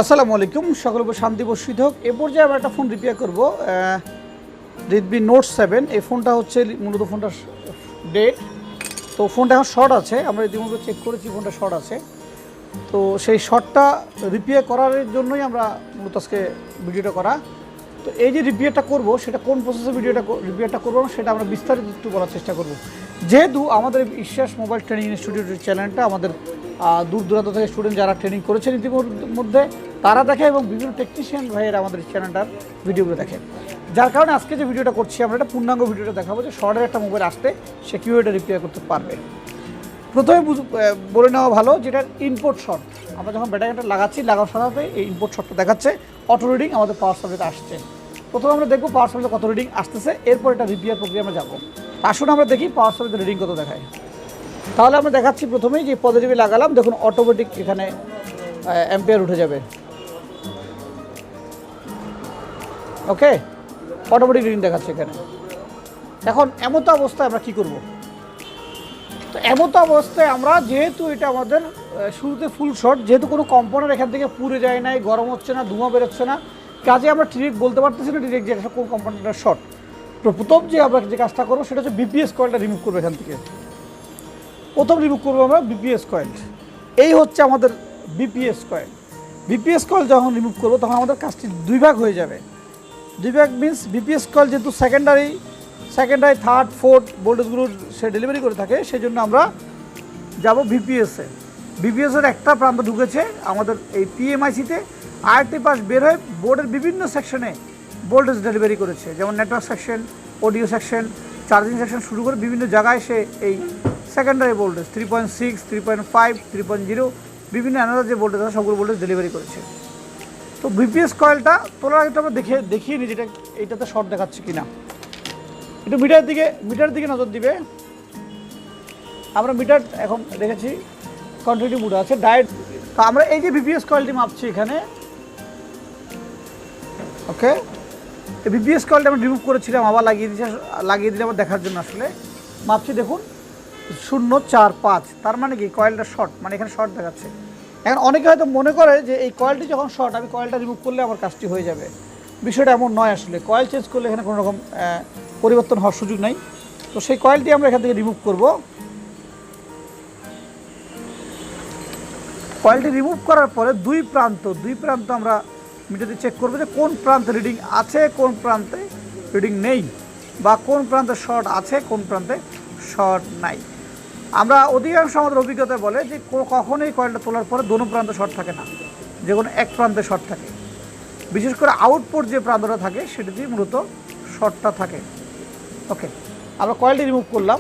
আসসালামু আলাইকুম, সকল উপর শান্তি বর্ষিত হোক। এ পর্যায়ে আমরা একটা ফোন রিপেয়ার করবো, রেডমি নোট 7। এই ফোনটা হচ্ছে মূলত ফোনটা ডেড, তো ফোনটা এখন শর্ট আছে। আমরা ইতিমধ্যে চেক করেছি ফোনটা শর্ট আছে, তো সেই শর্টটা রিপেয়ার করার জন্যই আমরা মূলত আজকে ভিডিওটা করা। তো এই যে রিপেয়ারটা করব, সেটা কোন প্রসেসে রিপেয়ারটা করবো সেটা আমরা বিস্তারিত একটু বলার চেষ্টা করব। যেহেতু আমাদের বিশ্বাস মোবাইল ট্রেনিং ইনস্টিটিউটের চ্যানেলটা আমাদের দূর দূরান্ত থেকে স্টুডেন্ট যারা ট্রেনিং করেছেন ইতিমধ্যে তারা দেখে, এবং বিভিন্ন টেকনিশিয়ান ভাইয়েরা আমাদের চ্যানেলটার ভিডিওগুলো দেখে, যার কারণে আজকে যে ভিডিওটা করছি আমরা একটা পূর্ণাঙ্গ ভিডিওটা দেখাবো যে শর্টের একটা মোবাইল আসতে সে কীভাবে এটা রিপেয়ার করতে পারবে। প্রথমে বলে নেওয়া ভালো, যেটা ইনপুট শর্ট। আমরা যখন ব্যাটারিটা লাগানোর সাথে এই ইনপুট শর্টটা দেখাচ্ছে অটো রিডিং আমাদের পাওয়ার সাপ্লাইতে আসছে। প্রথমে আমরা দেখবো পাওয়ার সাপ্লাইতে কত রিডিং আসতেছে, এরপর এটা রিপেয়ার প্রক্রিয়া আমরা যাবো। আসুন আমরা দেখি পাওয়ার সাপ্লাইতে রিডিং কত দেখায়। তাহলে আমরা দেখাচ্ছি প্রথমেই যে পজিটিভে লাগালাম, দেখুন অটোমেটিক এখানে অ্যাম্পিয়ার উঠে যাবে। ওকে, অটোমেটিক রিডিং দেখাচ্ছে এখানে। এখন এমতো অবস্থায় আমরা কি করব? তো এমতো অবস্থায় আমরা, যেহেতু এটা আমাদের শুরুতে ফুল শর্ট, যেহেতু কোনো কম্পোনেন্ট এখান থেকে পুড়ে যায় নাই, গরম হচ্ছে না, ধোঁয়া বেরোচ্ছে না, কাজে আমরা ডিরেক্ট বলতে পারতেছি না ডিরেক্ট যে এটা কোন কম্পোনেন্টটা শর্ট। প্রথম যে আমরা যে কাজটা করবো সেটা হচ্ছে বিপিএস কয়েলটা রিমুভ করবো। এখান থেকে প্রথম রিমুভ করবো আমরা বিপিএস কয়েল। এই হচ্ছে আমাদের বিপিএস কয়েল। বিপিএস কয়েল যখন রিমুভ করবো তখন আমাদের কাজটি দুই ভাগ হয়ে যাবে। দুই ভাগ মিনস বিপিএস কয়েল যেহেতু সেকেন্ডারি, থার্ড, ফোর্থ ভোল্টেজগুলো সে ডেলিভারি করে থাকে, সেই জন্য আমরা যাব বিপিএসে। বিপিএসের একটা প্রান্ত ঢুকেছে আমাদের এই পিএমআইসিতে, আরেকটি পাশ বের হয়ে বোর্ডের বিভিন্ন সেকশনে ভোল্টেজ ডেলিভারি করেছে, যেমন network section, audio section, charging section শুরু করে বিভিন্ন জায়গায় সে এই সেকেন্ডারি ভোল্টেজ 3.6, 3.5, 3.0 বিভিন্ন অ্যানালার যে ভোল্টেজ আছে সবগুলো ভোল্টেজ ডেলিভারি করেছে। তো বিপিএস কয়েলটা তোলার আগে আমরা দেখিয়ে নিই যেটা এইটাতে শর্ট দেখাচ্ছে কিনা। একটু মিটার দিকে নজর দিবে। আমরা মিটার এখন দেখেছি কন্টিনিউ মুড আছে, ডায়েট। তো আমরা এই যে বিপিএস কয়েলটি মাপছি এখানে, ওকে, এই বিপিএস কয়েলটা আমরা রিমুভ করেছিলাম, আবার লাগিয়ে দিলে আবার দেখার জন্য আসলে মাপছি। দেখুন 0.45, তার মানে কি কয়েলটা শর্ট, মানে এখানে শর্ট দেখাচ্ছে। এখন অনেকে হয়তো মনে করে যে এই কয়েলটি যখন শর্ট, আমি কয়েলটা রিমুভ করলে আমার কাজটি হয়ে যাবে। বিষয়টা এমন নয় আসলে। কয়েল চেঞ্জ করলে এখানে কোনো রকম পরিবর্তন হওয়ার সুযোগ নাই। তো সেই কয়েলটি আমরা এখান থেকে রিমুভ করব। কয়েলটি রিমুভ করার পরে দুই প্রান্ত আমরা মিটারে চেক করবো যে কোন প্রান্তে রিডিং আছে, কোন প্রান্তে রিডিং নেই, বা কোন প্রান্তে শর্ট আছে, কোন প্রান্তে শর্ট নাই। আমরা অধিকাংশ আমাদের অভিজ্ঞতা বলে যে কখনোই কয়েলটা তোলার পরে দোনো প্রান্তে শর্ট থাকে না, যে কোনো এক প্রান্তে শর্ট থাকে। বিশেষ করে আউটপুট যে প্রান্তটা থাকে সেটাতেই মূলত শর্টটা থাকে। ওকে, আমরা কয়েলটি রিমুভ করলাম,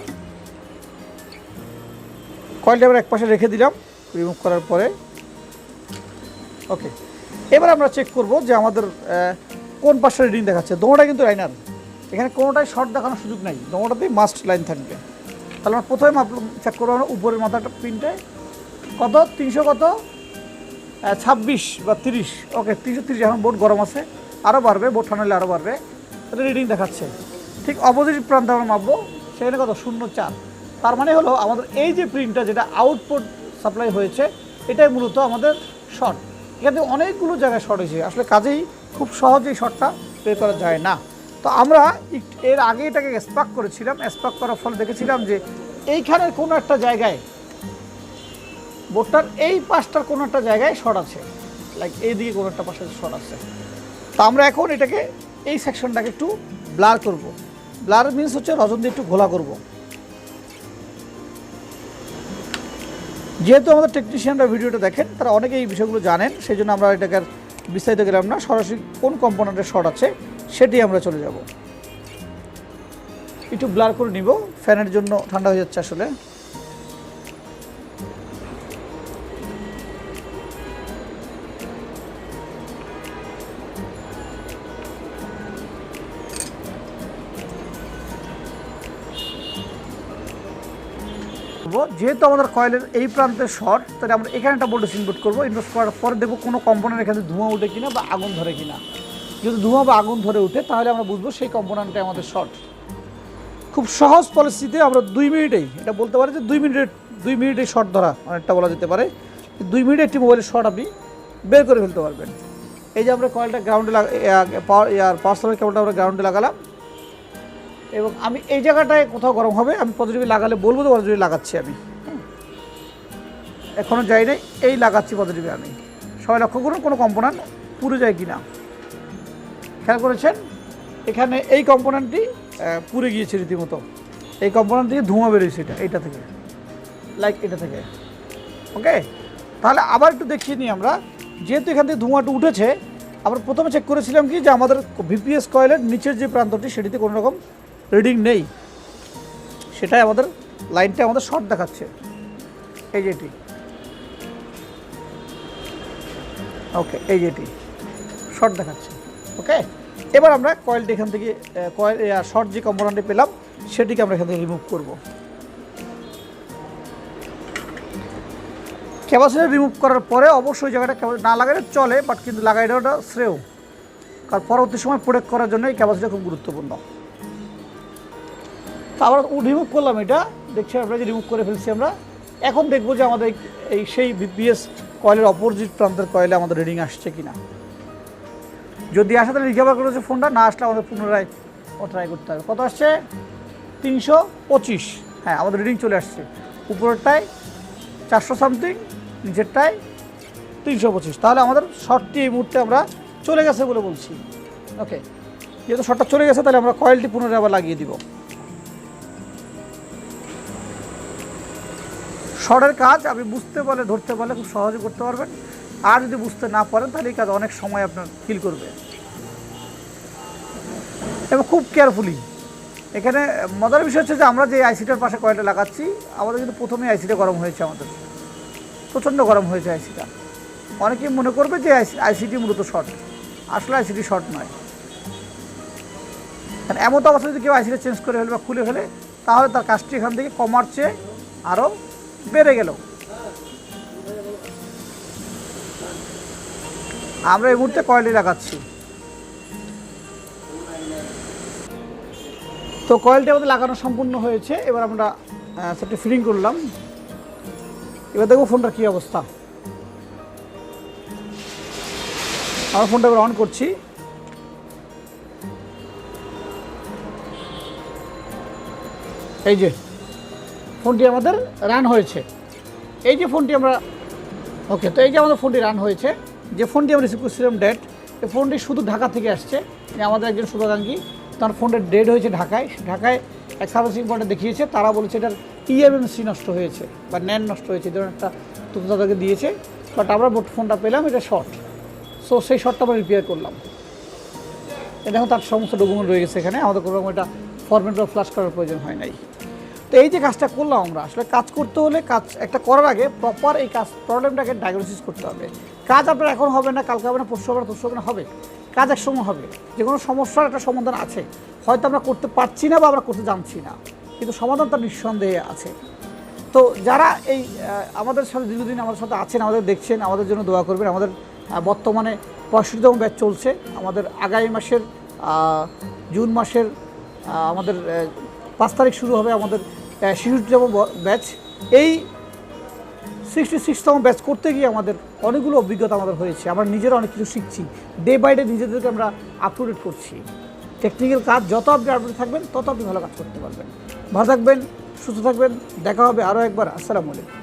কয়েলটি আমরা এক পাশে রেখে দিলাম রিমুভ করার পরে। ওকে, এবার আমরা চেক করব যে আমাদের কোন পাশে রিডিং দেখাচ্ছে। দোনোটা কিন্তু লাইনার, এখানে কোনোটাই শর্ট দেখানোর সুযোগ নাই, দোনোটাতেই মাস্ট লাইন থাকবে। তাহলে আমরা প্রথমে চেক করবো আমরা উপরের মাথাটা পিনটায় কত 26 বা 30। ওকে, 330। এখন বোর্ড গরম আছে, আরও বাড়বে, বোর্ড ঠান্ডা হলে আরও বাড়বে। তাহলে রিডিং দেখাচ্ছে। ঠিক অপোজিট প্রান্তে আমরা মাপবো, সেখানে কত 0.4। তার মানে হলো আমাদের এই যে প্রিন্টটা যেটা আউটপুট সাপ্লাই হয়েছে, এটাই মূলত আমাদের শর্ট। এখানে অনেকগুলো জায়গায় শর্ট হয়েছে, আসলে কাজেই খুব সহজেই শর্টটা বের করা যায় না। তো আমরা এর আগে এটাকে স্পার্ক করেছিলাম, স্পার্ক করার ফলে দেখেছিলাম যে এইখানের কোনো একটা জায়গায়, বোর্ডটার এই পাশটার কোনো একটা জায়গায় শর্ট আছে, লাইক এই দিকে কোনো একটা পাশে শর্ট আছে। তো আমরা এখন এটাকে এই সেকশনটাকে একটু ব্লার করব। ব্লার মিনস হচ্ছে রজন দিয়ে একটু ঘোলা করব। যেহেতু আমাদের টেকনিশিয়ানরা ভিডিওটা দেখেন, তারা অনেকে এই বিষয়গুলো জানেন, সেই জন্য আমরা এটাকে আর বিস্তারিত গেলাম না, সরাসরি কোন কম্পোনেন্টের শর্ট আছে সেটি আমরা চলে যাব। একটু ব্লার করে নিব, ফ্যানের জন্য ঠান্ডা হয়ে যাচ্ছে আসলে। যেহেতু আমাদের কয়েলের এই প্রান্তে শর্ট, তাহলে আমরা এখানে একটা ভোল্টেজ ইনপুট করবো। ইনপুট করার পরে দেখবো কোনো কম্পোনেন্ট এখানে ধোঁয়া উঠে কিনা বা আগুন ধরে কিনা। যদি ধোঁয়া বা আগুন ধরে উঠে তাহলে আমরা বুঝবো সেই কম্পোনেন্টটা আমাদের শর্ট। খুব সহজ পলিসিতে আমরা 2 মিনিটেই এটা বলতে পারি যে 2 মিনিটেই শর্ট ধরা অনেকটা বলা যেতে পারে। 2 মিনিটে একটি মোবাইলের শর্ট আপনি বের করে ফেলতে পারবেন। এই যে আমরা কয়েলটা গ্রাউন্ডে পাওয়ার সাপ্লাই কেবলটা আমরা গ্রাউন্ডে লাগালাম, এবং আমি এই জায়গাটায় কোথাও গরম হবে আমি পজিটিভ লাগালে বলবো তো পজিটিভ লাগাচ্ছি আমি, এখনও যাই নাই, এই লাগাচ্ছি পজিটিভে আমি। সবাই লক্ষ্য করুন কোনো কম্পোনেন্ট পুড়ে যায় কি না, খেয়াল করেছেন? এখানে এই কম্পোনেন্টটি পুড়ে গিয়েছে রীতিমতো, এই কম্পোনেন্ট থেকে ধোঁয়া বেরিয়েছে এইটা থেকে, লাইক এটা থেকে। ওকে, তাহলে আবার একটু দেখিয়ে নিই আমরা। যেহেতু এখান থেকে ধোঁয়াটা উঠেছে, আমরা প্রথমে চেক করেছিলাম কি যে আমাদের ভিপিএস কয়েলের নিচের যে প্রান্তটি সেটিতে কোনো রকম রিডিং নেই, সেটাই আমাদের লাইনটা আমাদের শর্ট দেখাচ্ছে, এই যেটি। ওকে, এই যেটি শর্ট দেখাচ্ছে। ওকে, এবার আমরা কয়েলটি এখান থেকে শর্ট যে কম্পোনেন্টটি পেলাম সেটিকে আমরা এখান থেকে রিমুভ করব। ক্যাপাসিটর রিমুভ করার পরে অবশ্যই জায়গাটা না লাগালে চলে, বাট কিন্তু লাগাই দেওয়াটা শ্রেয়, কারণ পরবর্তী সময় প্রোটেক্ট করার জন্য এই ক্যাপাসিটর খুব গুরুত্বপূর্ণ। তো আমরা রিমুভ করলাম, এটা দেখছি আমরা যে রিমুভ করে ফেলছি আমরা। এখন দেখবো যে আমাদের এই সেই ভিপিএস কয়েলের অপোজিট প্রান্তের কয়েলে আমাদের রিডিং আসছে কিনা। যদি আসে তাহলে রিকভার করেছে ফোনটা, না আসলে আমাদের পুনরায় ট্রাই করতে হবে। কত আসছে? 325। হ্যাঁ, আমাদের রিডিং চলে আসছে। উপরেরটায় 400 সামথিং, নিচেরটায় 325। তাহলে আমাদের শর্টটি এই মুহূর্তে আমরা চলে গেছে বলে বলছি। ওকে, যেহেতু শর্টটা চলে গেছে তাহলে আমরা কয়েলটি পুনরায় আবার লাগিয়ে দিব। শর্টের কাজ আপনি বুঝতে পারলে, ধরতে পারলে খুব সহজে করতে পারবেন, আর যদি বুঝতে না পারেন তাহলে এই কাজ অনেক সময় আপনার ফিল করবে। এবং খুব কেয়ারফুলি, এখানে মজার বিষয় হচ্ছে যে আমরা যে আইসিটার পাশে কয়েলটা লাগাচ্ছি, আমাদের কিন্তু প্রথমেই আইসিটা গরম হয়েছে, আমাদের প্রচণ্ড গরম হয়েছে আইসিটা। অনেকেই মনে করবে যে আইসিটি মূলত শর্ট, আসলে আইসিটি শর্ট নয়। কারণ এমন তো অবস্থা যদি কেউ আইসিটা চেঞ্জ করে ফেলে বা খুলে ফেলে, তাহলে তার কাজটি এখান থেকে কমার চেয়ে আরও বেড়ে গেল। আমরা এই মুহূর্তে কয়েলটি লাগাচ্ছি। তো কয়েলটি আমাদের লাগানো সম্পূর্ণ হয়েছে। এবার আমরা সেটি ফিটিং করলাম। এবার দেখবো ফোনটার কী অবস্থা। আমরা ফোনটা এবার অন করছি। এই যে ফোনটি আমাদের রান হয়েছে, এই যে ফোনটি আমরা, ওকে, তো এই যে আমাদের ফোনটি রান হয়েছে। যে ফোনটি আমরা রিসিভ করছিলাম ডেট, এই ফোনটি শুধু ঢাকা থেকে আসছে। আমাদের একজন শুভাকাঙ্ক্ষী, তার ফোনটা ডেড হয়েছে ঢাকায়। ঢাকায় এক সার্ভিসিং পয়েন্টে দেখিয়েছে, তারা বলেছে এটার ইএমএমসি নষ্ট হয়েছে বা ন্যান নষ্ট হয়েছে, এই ধরনের একটা তথ্য তাদেরকে দিয়েছে। বাট আমরা ফোনটা পেলাম এটা শর্ট, সো সেই শর্টটা আমরা রিপেয়ার করলাম। দেখুন তার সমস্ত ডকুমেন্ট রয়ে গেছে এখানে, আমাদের কোনো রকম এটা ফরম্যাট বা ফ্লাশ করার প্রয়োজন হয় নাই। তো এই যে কাজটা করলাম আমরা, আসলে কাজ করতে হলে কাজ একটা করার আগে প্রপার এই কাজ প্রবলেমটাকে ডায়াগনোসিস করতে হবে। কাজ আপনার এখন হবে না, কালকে হবে না, পরশু হবে না, তরশু হবে না, হবে কাজ এক সময় হবে। যে কোনো সমস্যার একটা সমাধান আছে, হয়তো আমরা করতে পারছি না বা আমরা করতে জানছি না, কিন্তু সমাধান তার নিঃসন্দেহে আছে। তো যারা এই আমাদের সাথে দীর্ঘদিন আমাদের সাথে আছেন, আমাদের দেখছেন, আমাদের জন্য দোয়া করবেন। আমাদের বর্তমানে 65তম ব্যাচ চলছে। আমাদের আগামী মাসের জুন মাসের আমাদের 5 তারিখ শুরু হবে আমাদের 66তম ব্যাচ। এই 66তম ব্যাচ করতে গিয়ে আমাদের অনেকগুলো অভিজ্ঞতা আমাদের হয়েছে। আমরা নিজেরা অনেক কিছু শিখছি, ডে বাই ডে নিজেদেরকে আমরা আপ টু ডেট করছি। টেকনিক্যাল কাজ যত আপনি আপডেট থাকবেন তত আপনি ভালো কাজ করতে পারবেন। ভালো থাকবেন, সুস্থ থাকবেন, দেখা হবে আরও একবার। আসসালামু আলাইকুম।